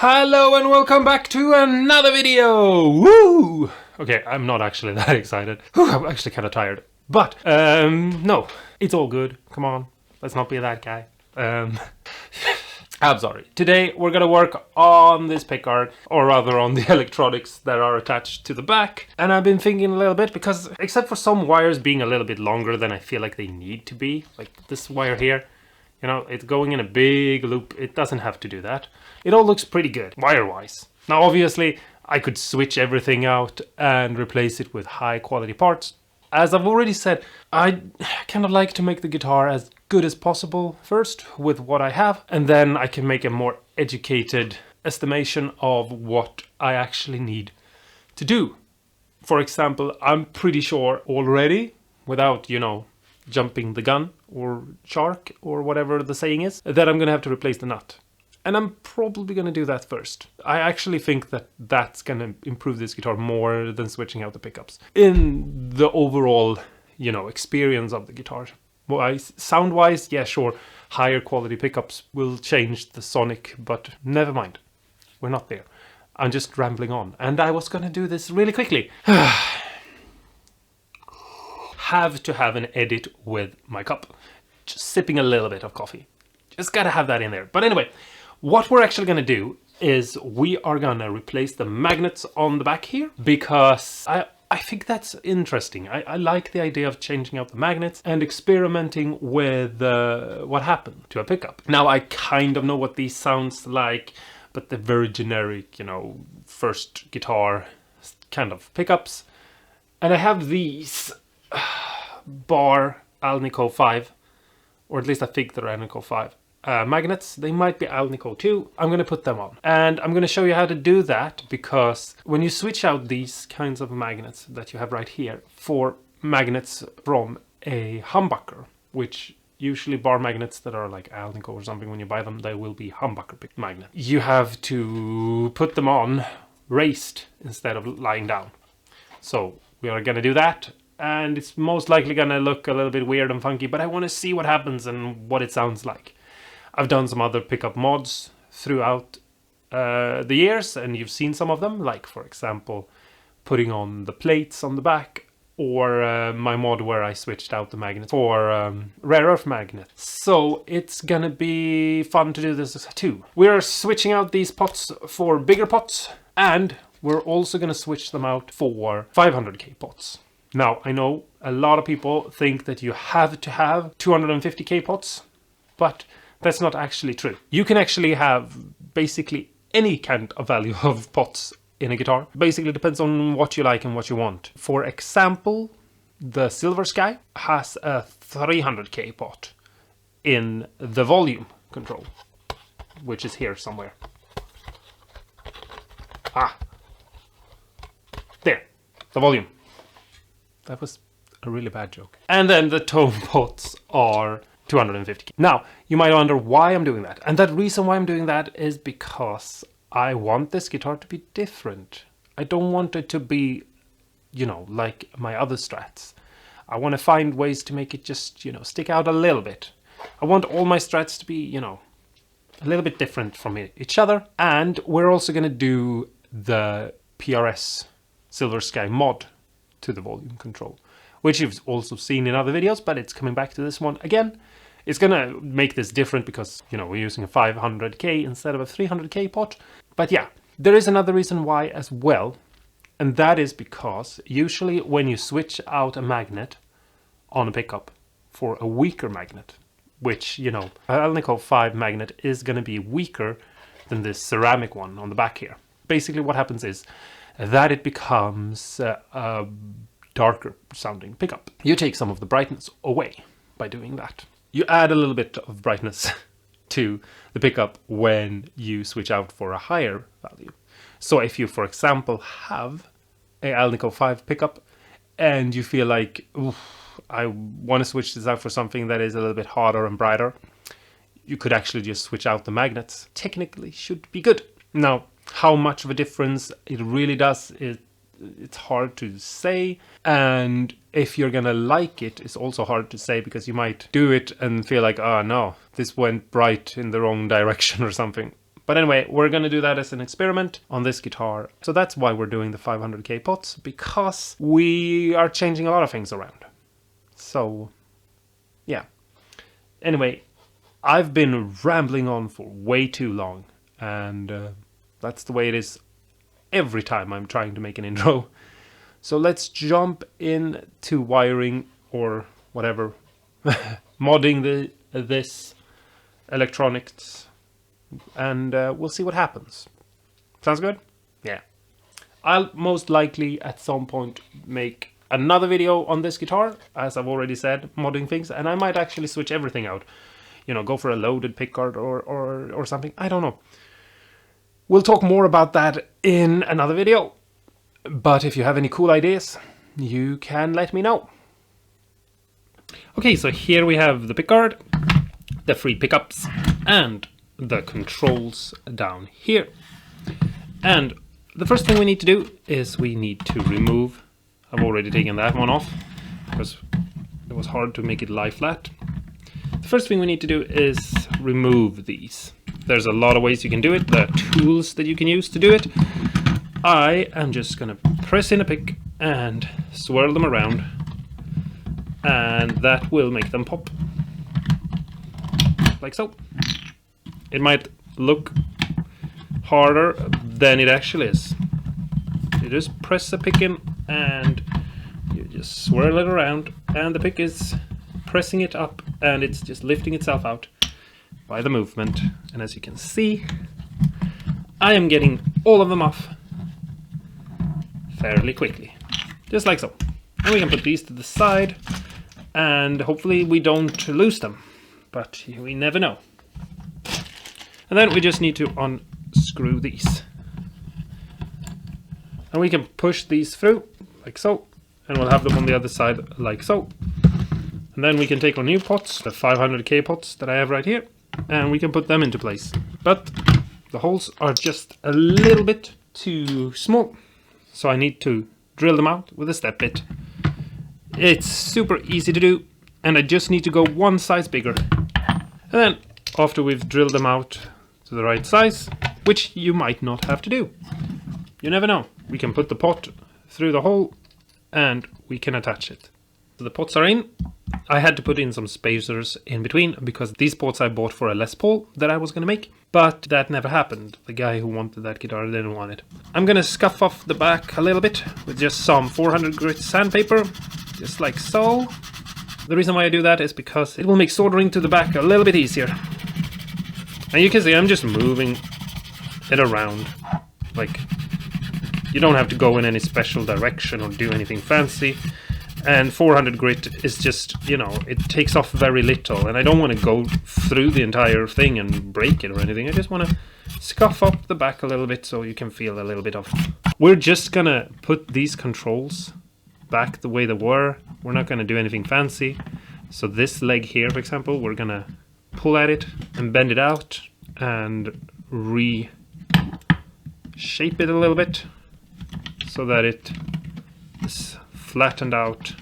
Hello and welcome back to another video! Woo! Okay, I'm not actually that excited. Whew, I'm actually kind of tired. But, no, it's all good. Come on, let's not be that guy. I'm sorry. Today we're gonna work on this pickguard, or rather on the electronics that are attached to the back. And I've been thinking a little bit because, except for some wires being a little bit longer than I feel like they need to be, like this wire here, you know, it's going in a big loop. It doesn't have to do that. It all looks pretty good, wire-wise. Now, obviously, I could switch everything out and replace it with high-quality parts. As I've already said, I kind of like to make the guitar as good as possible first with what I have, and then I can make a more educated estimation of what I actually need to do. For example, I'm pretty sure already, without, you know, jumping the gun or shark or whatever the saying is, that I'm gonna have to replace the nut. And I'm probably gonna do that first. I actually think that that's gonna improve this guitar more than switching out the pickups. In the overall, you know, experience of the guitar. Sound-wise, yeah, sure, higher quality pickups will change the sonic, but never mind. We're not there. I'm just rambling on. And I was gonna do this really quickly. Have to have an edit with my cup. Just sipping a little bit of coffee. Just gotta have that in there. But anyway, what we're actually gonna do is we are gonna replace the magnets on the back here because I think that's interesting. I like the idea of changing out the magnets and experimenting with what happened to a pickup. Now I kind of know what these sounds like, but they're very generic, you know, first guitar kind of pickups. And I have these bar Alnico 5, or at least I think they're Alnico 5 magnets. They might be Alnico 2. I'm going to put them on, and I'm going to show you how to do that, because when you switch out these kinds of magnets that you have right here for magnets from a humbucker, which usually bar magnets that are like Alnico or something, when you buy them, they will be humbucker magnet. You have to put them on raised instead of lying down. So we are going to do that. And it's most likely gonna look a little bit weird and funky, but I want to see what happens and what it sounds like. I've done some other pickup mods throughout the years, and you've seen some of them, like for example putting on the plates on the back, or my mod where I switched out the magnet for rare earth magnet. So it's gonna be fun to do this too. We're switching out these pots for bigger pots, and we're also gonna switch them out for 500k pots. Now, I know a lot of people think that you have to have 250k pots, but that's not actually true. You can actually have basically any kind of value of pots in a guitar. Basically depends on what you like and what you want. For example, the Silver Sky has a 300k pot in the volume control, which is here somewhere. There, the volume. That was a really bad joke. And then the tone pots are 250k. Now, you might wonder why I'm doing that. And that reason why I'm doing that is because I want this guitar to be different. I don't want it to be, you know, like my other Strats. I want to find ways to make it just, you know, stick out a little bit. I want all my Strats to be, you know, a little bit different from each other. And we're also going to do the PRS Silver Sky mod to the volume control, which you've also seen in other videos, but it's coming back to this one again. It's gonna make this different because, you know, we're using a 500k instead of a 300k pot. But yeah, there is another reason why as well, and that is because usually when you switch out a magnet on a pickup for a weaker magnet, which, you know, Alnico 5 magnet is gonna be weaker than this ceramic one on the back here. Basically what happens is that it becomes a darker sounding pickup. You take some of the brightness away by doing that. You add a little bit of brightness to the pickup when you switch out for a higher value. So if you, for example, have a Alnico 5 pickup and you feel like, I want to switch this out for something that is a little bit harder and brighter, you could actually just switch out the magnets. Technically should be good. Now, how much of a difference it really does, it's hard to say, and if you're gonna like it, it's also hard to say, because you might do it and feel like, oh no, this went bright in the wrong direction or something. But anyway, we're going to do that as an experiment on this guitar. So that's why we're doing the 500k pots, because we are changing a lot of things around. So, yeah. Anyway, I've been rambling on for way too long, and that's the way it is every time I'm trying to make an intro. So let's jump into wiring or whatever, modding this electronics, and we'll see what happens. Sounds good? Yeah. I'll most likely at some point make another video on this guitar, as I've already said, modding things, and I might actually switch everything out. You know, go for a loaded pickguard or something. I don't know. We'll talk more about that in another video. But if you have any cool ideas, you can let me know. Okay, so here we have the pickguard, the 3 pickups, and the controls down here. And the first thing we need to do is we need to remove, I've already taken that one off because it was hard to make it lie flat. The first thing we need to do is remove these. There's a lot of ways you can do it. There are tools that you can use to do it. I am just gonna press in a pick and swirl them around, and that will make them pop. Like so. It might look harder than it actually is. You just press the pick in and you just swirl it around, and the pick is pressing it up and it's just lifting itself out by the movement. And as you can see, I am getting all of them off fairly quickly, just like so. And we can put these to the side, and hopefully we don't lose them, but we never know. And then we just need to unscrew these, and we can push these through like so, and we'll have them on the other side like so. And then we can take our new pots, the 500k pots that I have right here, and we can put them into place. But the holes are just a little bit too small, so I need to drill them out with a step bit. It's super easy to do, and I just need to go one size bigger. And then after we've drilled them out to the right size, which you might not have to do, you never know, we can put the pot through the hole and we can attach it. So the pots are in. I had to put in some spacers in between because these pots I bought for a Les Paul that I was going to make, but that never happened. The guy who wanted that guitar didn't want it. I'm going to scuff off the back a little bit with just some 400 grit sandpaper, just like so. The reason why I do that is because it will make soldering to the back a little bit easier. And you can see I'm just moving it around. Like, you don't have to go in any special direction or do anything fancy. And 400 grit is just, you know, it takes off very little, and I don't want to go through the entire thing and break it or anything. I just want to scuff up the back a little bit so you can feel a little bit of. We're just gonna put these controls back the way they were. We're not gonna do anything fancy. So this leg here, for example, we're gonna pull at it and bend it out and reshape it a little bit so that it is flattened out,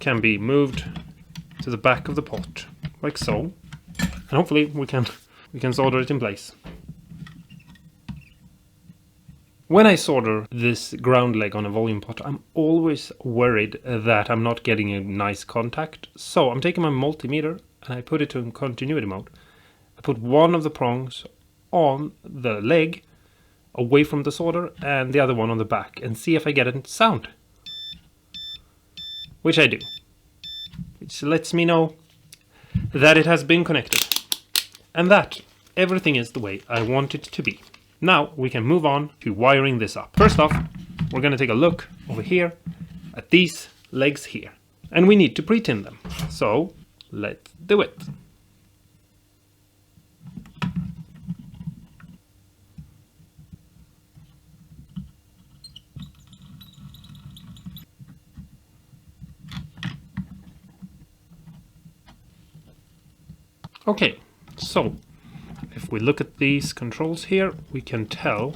can be moved to the back of the pot like so, and hopefully we can solder it in place. When I solder this ground leg on a volume pot, I'm always worried that I'm not getting a nice contact, so I'm taking my multimeter and I put it to continuity mode. I put one of the prongs on the leg away from the solder and the other one on the back, and see if I get a sound. Which I do, which lets me know that it has been connected and that everything is the way I want it to be. Now we can move on to wiring this up. First off, we're going to take a look over here at these legs here, and we need to pre-tin them. So let's do it. Okay, so if we look at these controls here, we can tell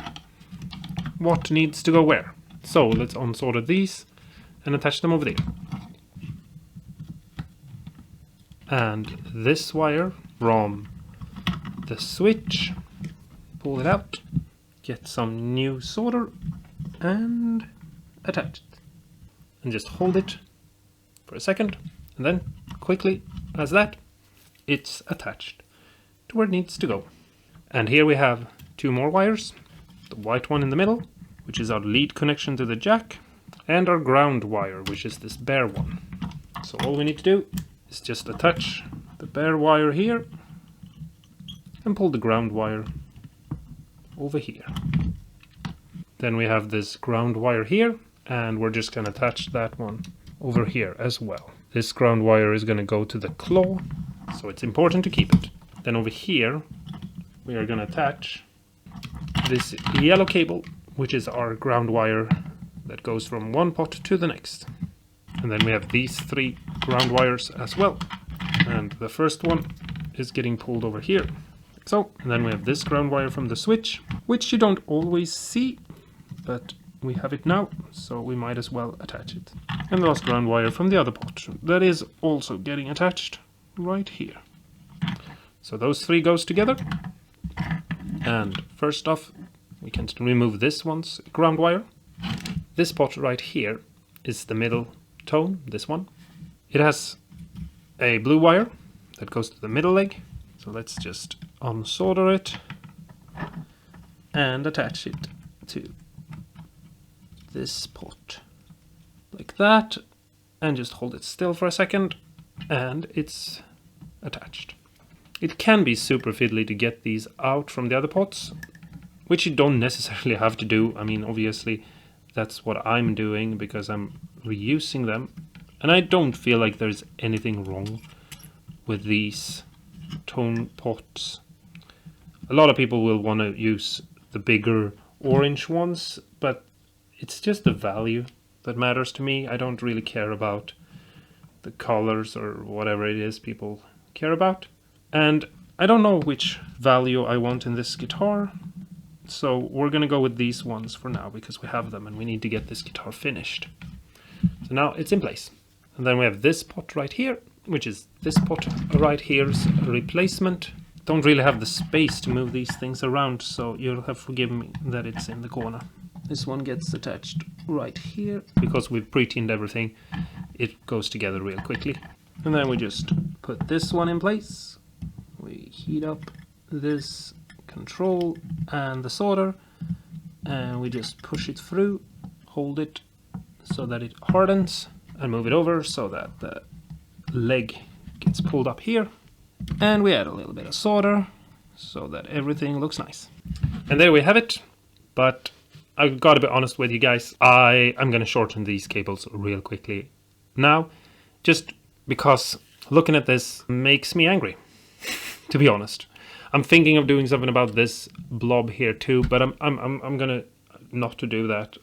what needs to go where. So let's unsolder these and attach them over there. And this wire from the switch pull it out, get some new solder and attach it. And just hold it for a second, and then quickly as that, it's attached to where it needs to go. And here we have two more wires, the white one in the middle, which is our lead connection to the jack, and our ground wire, which is this bare one. So all we need to do is just attach the bare wire here and pull the ground wire over here. Then we have this ground wire here, and we're just going to attach that one over here as well. This ground wire is going to go to the claw, so it's important to keep it. Then over here we are going to attach this yellow cable, which is our ground wire that goes from one pot to the next. And then we have these three ground wires as well. And the first one is getting pulled over here. Like so. And then we have this ground wire from the switch, which you don't always see, but we have it now, so we might as well attach it. And the last ground wire from the other pot, that is also getting attached right here. So those three goes together. And first off, we can remove this one's ground wire. This pot right here is the middle tone, this one. It has a blue wire that goes to the middle leg. So let's just unsolder it and attach it to this pot like that, and just hold it still for a second, and it's attached. It can be super fiddly to get these out from the other pots, which you don't necessarily have to do. I mean, obviously that's what I'm doing because I'm reusing them, and I don't feel like there's anything wrong with these tone pots. A lot of people will want to use the bigger orange ones, but it's just the value that matters to me. I don't really care about the colors or whatever it is people care about. And I don't know which value I want in this guitar, so we're gonna go with these ones for now because we have them and we need to get this guitar finished. So now it's in place. And then we have this pot right here, which is this pot right here's a replacement. Don't really have the space to move these things around, so you'll have to forgive me that it's in the corner. This one gets attached right here because we've pre-tinned everything. It goes together real quickly. And then we just put this one in place. We heat up this control and the solder, and we just push it through, hold it so that it hardens, and move it over so that the leg gets pulled up here. And we add a little bit of solder so that everything looks nice. And there we have it. But I've got to be honest with you guys, I'm going to shorten these cables real quickly now, just because looking at this makes me angry, to be honest. I'm thinking of doing something about this blob here too, but I'm gonna not to do that,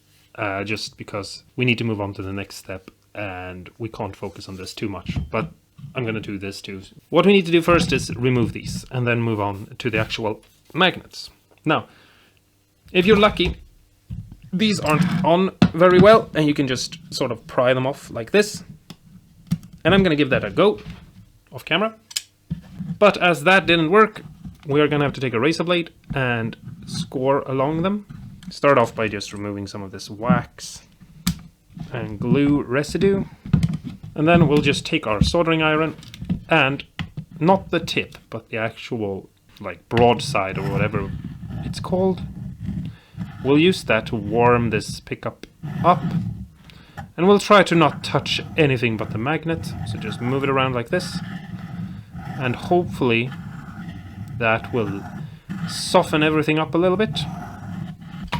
just because we need to move on to the next step and we can't focus on this too much, but I'm gonna do this too. What we need to do first is remove these and then move on to the actual magnets. Now, if you're lucky, these aren't on very well and you can just sort of pry them off like this. And I'm gonna give that a go off camera. But as that didn't work, we are gonna have to take a razor blade and score along them. Start off by just removing some of this wax and glue residue. And then we'll just take our soldering iron and not the tip, but the actual like broadside or whatever it's called. We'll use that to warm this pickup up. And we'll try to not touch anything but the magnet. So just move it around like this. And hopefully that will soften everything up a little bit.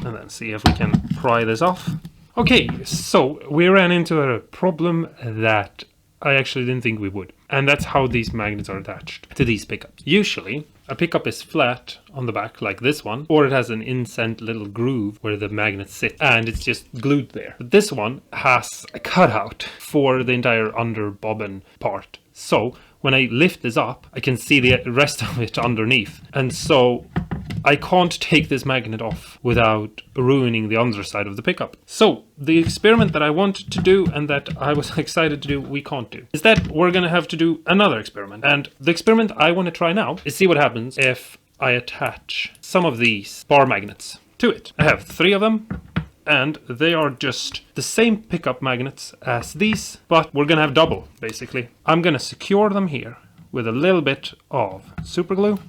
And then see if we can pry this off. Okay, so we ran into a problem that I actually didn't think we would. And that's how these magnets are attached to these pickups. Usually, a pickup is flat on the back like this one, or it has an inset little groove where the magnet sits and it's just glued there. But this one has a cutout for the entire under bobbin part. So when I lift this up, I can see the rest of it underneath. And so I can't take this magnet off without ruining the underside of the pickup. So the experiment that I wanted to do and that I was excited to do, we can't do. Instead, we're going to have to do another experiment. And the experiment I want to try now is see what happens if I attach some of these bar magnets to it. I have 3 of them, and they are just the same pickup magnets as these, but we're gonna have double, basically. I'm gonna secure them here with a little bit of super glue,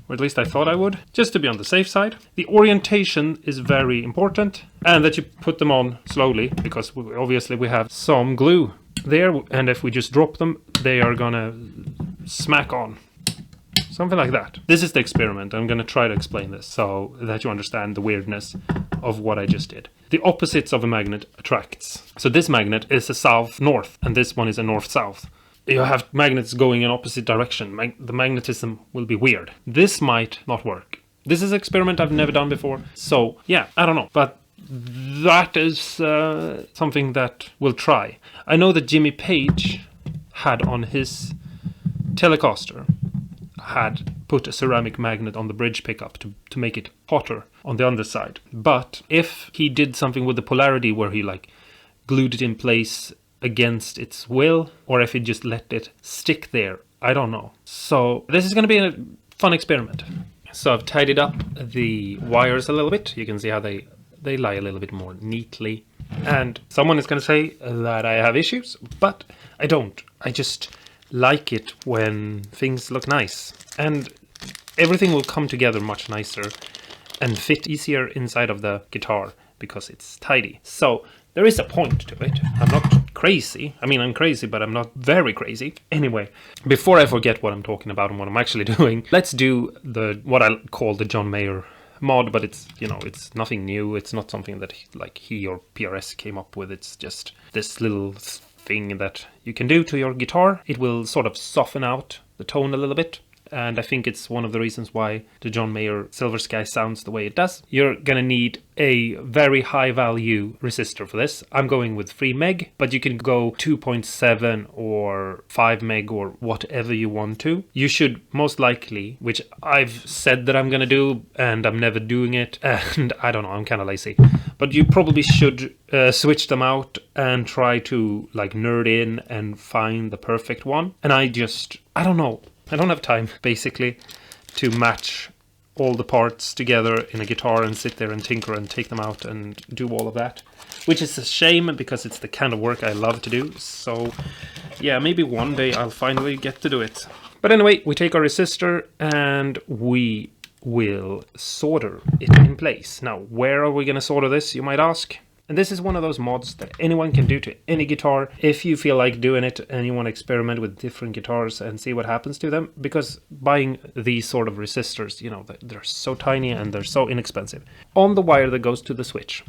or at least I thought I would, just to be on the safe side. The orientation is very important, and that you put them on slowly, because obviously we have some glue there, and if we just drop them, they are gonna smack on. Something like that. This is the experiment. I'm gonna try to explain this so that you understand the weirdness of what I just did. The opposites of a magnet attracts. So this magnet is a south-north, and this one is a north-south. You have magnets going in opposite direction. The magnetism will be weird. This might not work. This is an experiment I've never done before. So yeah, I don't know. But that is something that we'll try. I know that Jimmy Page had on his Telecaster had put a ceramic magnet on the bridge pickup to make it hotter on the underside. But if he did something with the polarity where he like glued it in place against its will, or if he just let it stick there, I don't know. So this is going to be a fun experiment. So I've tidied up the wires a little bit. You can see how they lie a little bit more neatly. And someone is going to say that I have issues, but I don't. I just like it when things look nice. And everything will come together much nicer and fit easier inside of the guitar because it's tidy. So there is a point to it. I'm not crazy. I mean, I'm crazy, but I'm not very crazy. Anyway, before I forget what I'm talking about and what I'm actually doing, let's do what I call the John Mayer mod, but it's, you know, it's nothing new. It's not something that he or PRS came up with. It's just this little thing that you can do to your guitar. It will sort of soften out the tone a little bit. And I think it's one of the reasons why the John Mayer Silver Sky sounds the way it does. You're gonna need a very high value resistor for this. I'm going with 3 meg, but you can go 2.7 or 5 meg or whatever you want to. You should most likely, which I've said that I'm gonna do and I'm never doing it, and I don't know, I'm kind of lazy, but you probably should switch them out and try to like nerd in and find the perfect one. And I don't know. I don't have time, basically, to match all the parts together in a guitar and sit there and tinker and take them out and do all of that. Which is a shame, because it's the kind of work I love to do. So, yeah, maybe one day I'll finally get to do it. But anyway, we take our resistor and we will solder it in place. Now, where are we going to solder this, you might ask? And this is one of those mods that anyone can do to any guitar if you feel like doing it and you want to experiment with different guitars and see what happens to them. Because buying these sort of resistors, you know, they're so tiny and they're so inexpensive. On the wire that goes to the switch,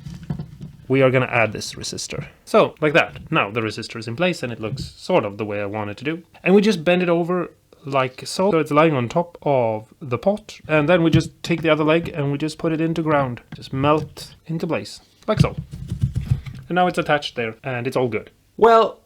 we are going to add this resistor. So, like that. Now the resistor is in place and it looks sort of the way I want it to do. And we just bend it over like so. So it's lying on top of the pot. And then we just take the other leg and we just put it into ground. Just melt into place. Like so. And now it's attached there, and it's all good. Well,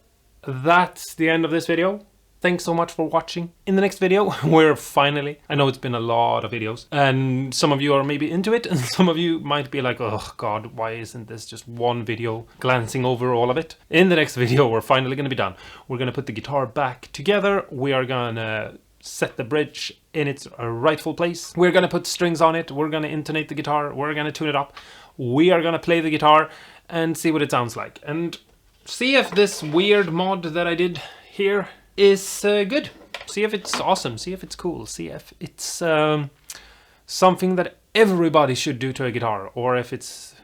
that's the end of this video. Thanks so much for watching. In the next video, we're finally... I know it's been a lot of videos, and some of you are maybe into it, and some of you might be like, oh god, why isn't this just one video glancing over all of it? In the next video, we're finally going to be done. We're going to put the guitar back together. We are going to set the bridge in its rightful place. We're going to put strings on it. We're going to intonate the guitar. We're going to tune it up. We are going to play the guitar and see what it sounds like. And see if this weird mod that I did here is good. See if it's awesome. See if it's cool. See if it's something that everybody should do to a guitar. Or if it's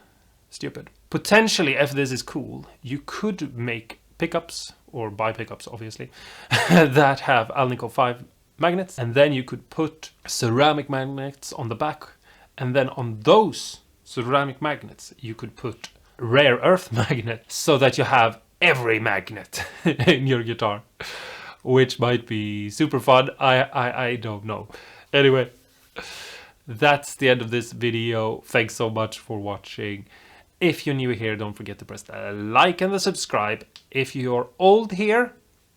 stupid. Potentially, if this is cool, you could make pickups, or buy pickups obviously, that have Alnico 5 magnets. And then you could put ceramic magnets on the back. And then on those ceramic magnets, you could put rare earth magnets so that you have every magnet in your guitar, which might be super fun. I don't know. Anyway, that's the end of this video. Thanks so much for watching. If you're new here, don't forget to press the like and the subscribe. If you're old here,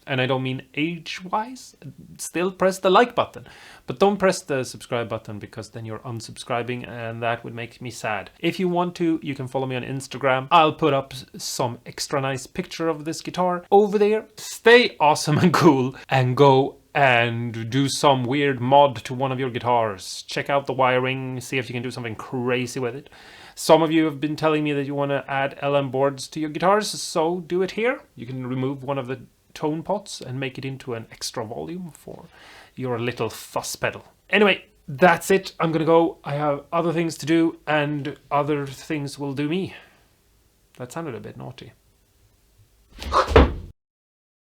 and I don't mean age-wise, still press the like button. But don't press the subscribe button, because then you're unsubscribing and that would make me sad. If you want to, you can follow me on Instagram. I'll put up some extra nice picture of this guitar over there. Stay awesome and cool, and go and do some weird mod to one of your guitars. Check out the wiring, see if you can do something crazy with it. Some of you have been telling me that you want to add LM boards to your guitars, so do it here. You can remove one of the tone pots and make it into an extra volume for your little fuzz pedal. Anyway, that's it. I'm gonna go. I have other things to do, and other things will do me. That sounded a bit naughty.